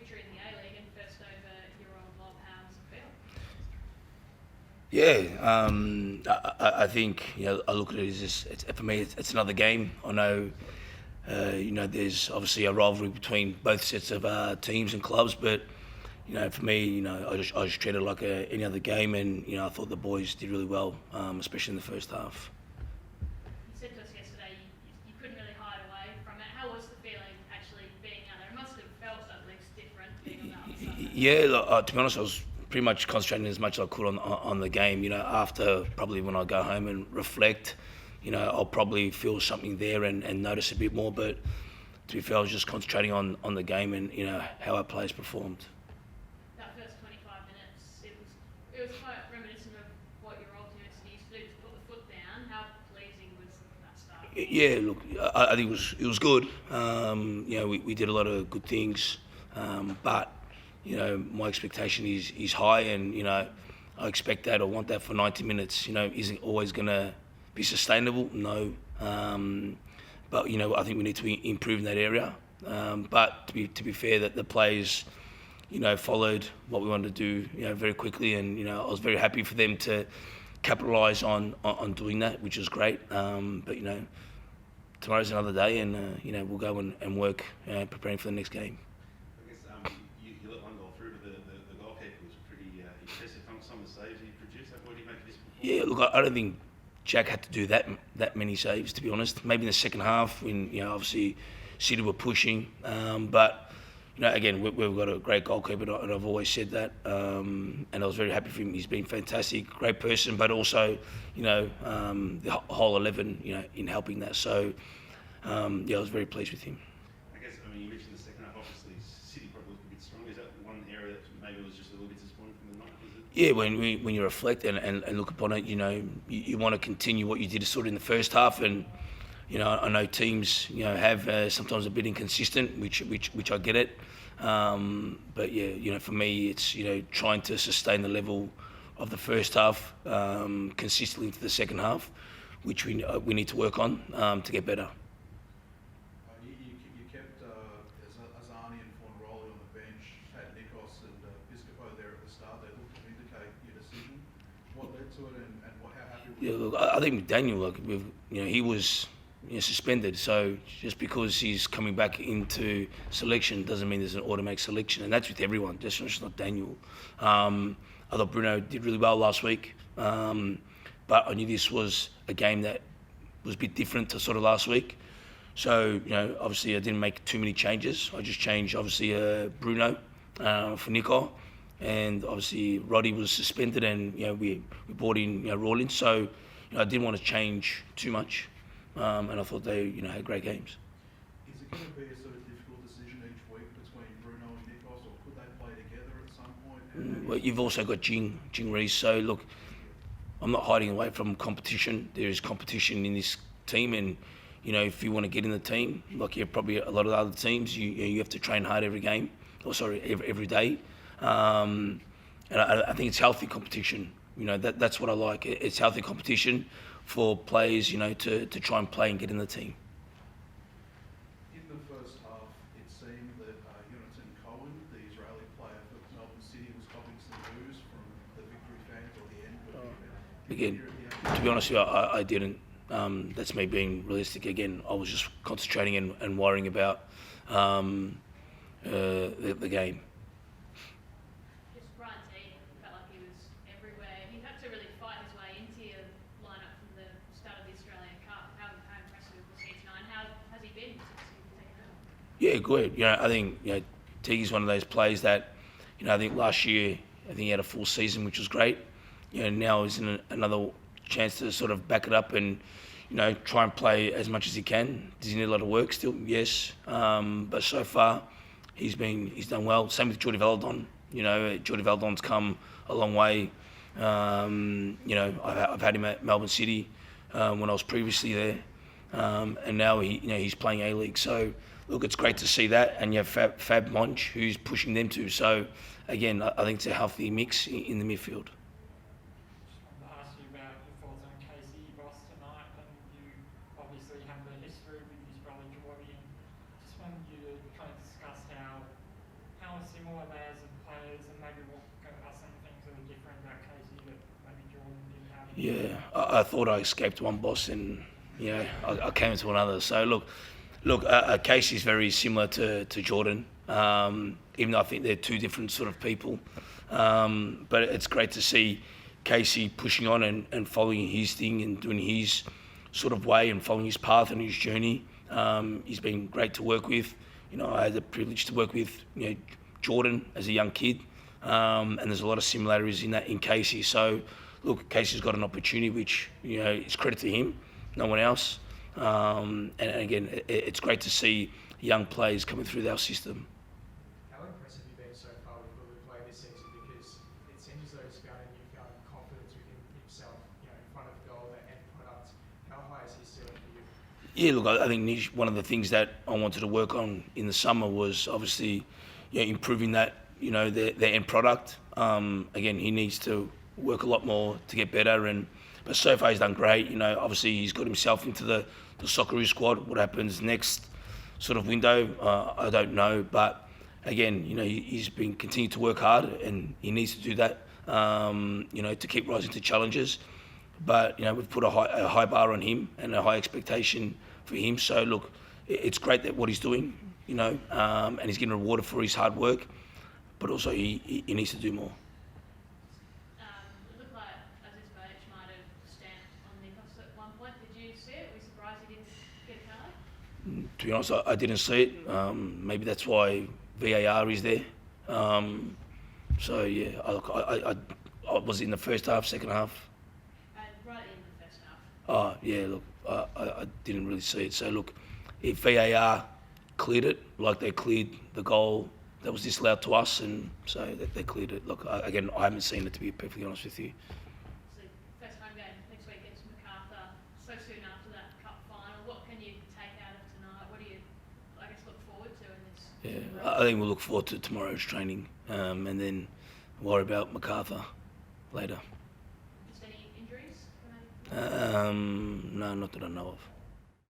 victory in the A-League and first over your old mob. How does it feel? I think I look at it as for me it's another game. I know there's obviously a rivalry between both sets of teams and clubs, but for me, I just treat it like any other game, and I thought the boys did really well, especially in the first half. You said to us yesterday you couldn't really hide away from it. How was the feeling actually being out there? It must have felt at least different being on the other side. Yeah, to be honest, I was pretty much concentrating as much as I could on the game. After probably when I go home and reflect, I'll probably feel something there and notice a bit more. But to be fair, I was just concentrating on the game and how our players performed. That first 25 minutes, it was quite reminiscent of what your old team used to do, to put the foot down. How pleasing was that start? Yeah, look, I think it was good. We did a lot of good things, but my expectation is high, and I expect that or want that for 90 minutes. Isn't always going to be sustainable, no. But I think we need to improve in that area. But to be fair, that the players followed what we wanted to do very quickly, and I was very happy for them to capitalise on doing that, which was great. But tomorrow's another day, and we'll go and work preparing for the next game. I guess you let one goal through, but the goalkeeper was pretty impressive. Some of the saves he produced. What did he make of this performance? Yeah, look, I don't think Jack had to do that many saves, to be honest. Maybe in the second half, when obviously City were pushing, but again, we've got a great goalkeeper, and I've always said that, and I was very happy for him. He's been fantastic, great person, but also the whole 11 in helping that. So I was very pleased with him. I guess you mentioned the second half. Obviously, City probably looked a bit strong. Is that one area that maybe was just a little bit disappointing from the night? Yeah, when you reflect and look upon it, you want to continue what you did sort of in the first half, and I know teams have sometimes a bit inconsistent, which I get it, but yeah, for me it's trying to sustain the level of the first half consistently into the second half, which we need to work on to get better. You kept Azani and Fornaroli on the bench, had Nikos and Piscopo there at the start. They looked to vindicate your decision. What led to it, and how happy were you? Yeah, look, I think Daniel, he was suspended. So just because he's coming back into selection doesn't mean there's an automatic selection, and that's with everyone. Just not Daniel. I thought Bruno did really well last week, but I knew this was a game that was a bit different to sort of last week. So obviously I didn't make too many changes. I just changed obviously Bruno for Nico, and obviously Roddy was suspended, and we brought in Rawlins. So I didn't want to change too much. And I thought they, had great games. Is it going to be a sort of difficult decision each week between Bruno and Nikos, or could they play together at some point? Well, you've also got Jing Rees. So look, I'm not hiding away from competition. There is competition in this team, and if you want to get in the team, like probably a lot of other teams, you have to train hard every game. Every day. And I think it's healthy competition. That's what I like. It's healthy competition for players, to try and play and get in the team. In the first half, it seemed that Jonathan Cohen, the Israeli player for Melbourne City, was copying some moves from the victory fans or the end. Again, to be honest with you, I didn't. That's me being realistic. Again, I was just concentrating and worrying about the game. Yeah, good. I think Tiggy's one of those players that, I think last year, he had a full season, which was great. Now is another chance to sort of back it up and, try and play as much as he can. Does he need a lot of work still? Yes. But so far, he's done well. Same with Jordi Veldon. Jordi Veldon's come a long way. I've had him at Melbourne City when I was previously there, and now he's playing A-League. So. Look, it's great to see that, and you have Fab Monch, who's pushing them too. So, again, I think it's a healthy mix in the midfield. Just wanted to ask you about your thoughts on Casey Boss tonight, and you obviously have the history with his brother Jordy, and just wanted you to kind of discuss how a similar Yeah, I thought I escaped one boss, and I came into another. So look, Casey's very similar to Jordan, even though I think they're two different sort of people. But it's great to see Casey pushing on and following his thing and doing his sort of way and following his path and his journey. He's been great to work with. I had the privilege to work with Jordan as a young kid, and there's a lot of similarities in Casey. So look, Casey's got an opportunity, which is credit to him, no one else. And again, it's great to see young players coming through our system. How impressive have you been so far with Lulu play this season? Because it seems as though he's found a newfound confidence within himself, in front of the goal, the end product. How high is his ceiling for you? Yeah, look, I think Nish, one of the things that I wanted to work on in the summer was obviously improving that, their end product. Again, he needs to work a lot more to get better, but so far he's done great. Obviously he's got himself into the Socceroo squad. What happens next sort of window, I don't know, but again, he's been continuing to work hard, and he needs to do that, to keep rising to challenges. But we've put a high bar on him and a high expectation for him. So look, it's great that what he's doing, and he's getting rewarded for his hard work, but also he needs to do more. It looked like Aziz Badic might have stamped on Nikos at one point. Did you see it? Were you surprised he didn't get a penalty? To be honest, I didn't see it. Maybe that's why VAR is there. So yeah, I was in the first half, second half. Right in the first half. Oh yeah, look, I didn't really see it. So look, if VAR cleared it like they cleared the goal that was disallowed to us, and so they cleared it. Look, again, I haven't seen it, to be perfectly honest with you. So first home game next week against Macarthur. So soon after that cup final, what can you take out of tonight? What do you, look forward to in this? Yeah, I think we'll look forward to tomorrow's training, and then worry about Macarthur later. Just any injuries? No, not that I know of.